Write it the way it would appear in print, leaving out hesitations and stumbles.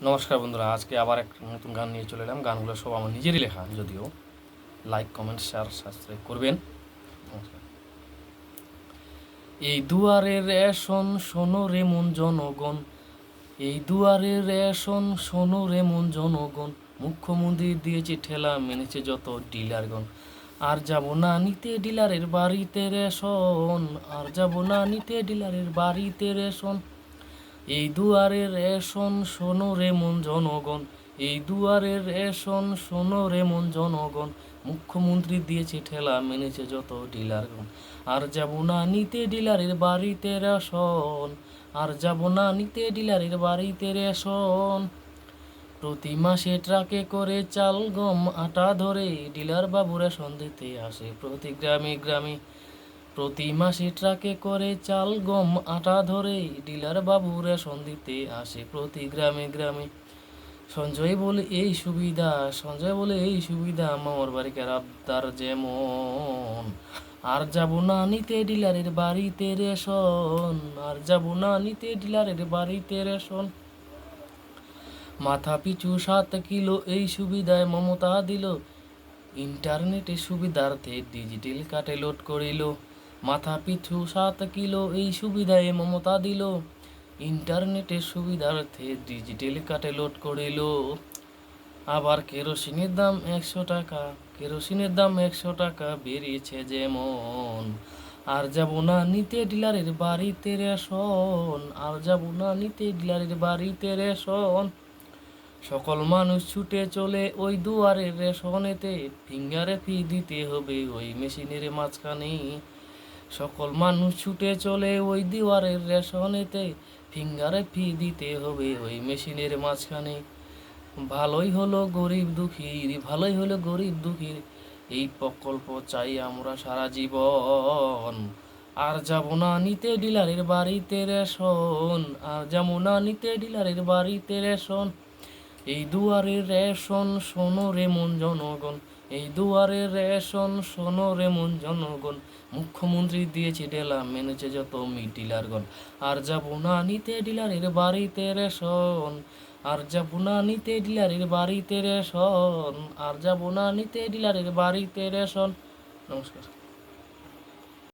নমস্কার বন্ধুরা, আজকে আবার এক নতুন গান নিয়ে চলে এলাম। গানগুলো সব আমার নিজেরই লেখা, যদিও লাইক, কমেন্ট, শেয়ার, সাবস্ক্রাইব করবেন। নমস্কার। এই দুয়ারের রেশন শোনো রে মন জনগণ, এই দুয়ারের রেশন শোনো রে মন জনগণ, মুখ্যমন্ত্রী দিয়েছে ঠেলা, মেনেছে যত ডিলারগণ। আর যাব না নিতে ডিলারের বাড়িতে রেশন, আর যাব না নিতে ডিলারের বাড়িতে রেশন। এই দুয়ারের রেশন শোনো রে মন জনগণ, এই দুয়ারের রেশন শোনো রে মন জনগণ, মুখ্যমন্ত্রী দিয়েছে ঠেলা, মেনেছে যত ডিলারগণ। আর যাব না নিতে ডিলারের বাড়িতে রেশন, আর যাব না নিতে ডিলারের বাড়িতে রেশন। প্রতি মাসে ট্রাকে করে চাল গম আটা ধরে ডিলার বাবু রেশন দিতে আসে প্রতি গ্রামে গ্রামে। প্রতি মাসে ট্রাকে করে চাল গম আটা ধরে ডিলার বাবু রেশন দিতে আসে প্রতি গ্রামে গ্রামে। সঞ্জয় বলে এই সুবিধা, সঞ্জয় বলে এই সুবিধা, মামার বাড়িকার আবদার যেমন। আর যাব না নিতে ডিলারের বাড়িতে রেশন, আর যাব না নিতে ডিলারের বাড়িতে রেশন। মাথা পিছু 7 কিলো এই সুবিধায় মমতা দিল, ইন্টারনেটের সুবিধার্থে ডিজিটাল কার্ডে লোড করিল। মাথা পিছু 7 কিলো এই সুবিধায় মমতা দিল, ইন্টারনেটের সুবিধার্থে ডিজিটাল কার্ডে লোড করিল। আবার কেরোসিনের দাম 100 টাকা, কেরোসিনের দাম 100 টাকা বেরিয়েছে যেমন। আর যাব না নিতে ডিলারের বাড়িতে রেশন, আর যাব না নিতে ডিলারের বাড়িতে রেশন। সকল মানুষ ছুটে চলে ওই দুয়ারের রেশনেতে, ফিঙ্গারে ফি দিতে হবে ওই মেশিনের মাঝখানে। সকল মানুষ ছুটে চলে ওই দুয়ারের রেশনেতে, ফিঙ্গারে ফি দিতে হবে ওই মেশিনের মাঝখানে। ভালোই হলো গরিব দুঃখীর, ভালোই হলো গরিব দুঃখীর, এই প্রকল্প চাই আমরা সারা জীবন। আর যাব না নিতে ডিলারের বাড়িতে রেশন, আর যাব না নিতে ডিলারের বাড়িতে রেশন। এই দুয়ারের রেশন শোনো রে মন জনগণ, এই দুয়ারের রেশন শোনো রে মন জনগণ, মুখ্যমন্ত্রী দিয়েছে ঢেলা, মেনেছে যত ডিলারগণ। আর যাব না নিতে ডিলারের বাড়িতে রেশন, আর যাব না নিতে ডিলারের বাড়িতে রেশন, আর যাব না নিতে ডিলারের বাড়িতে রেশন। নমস্কার।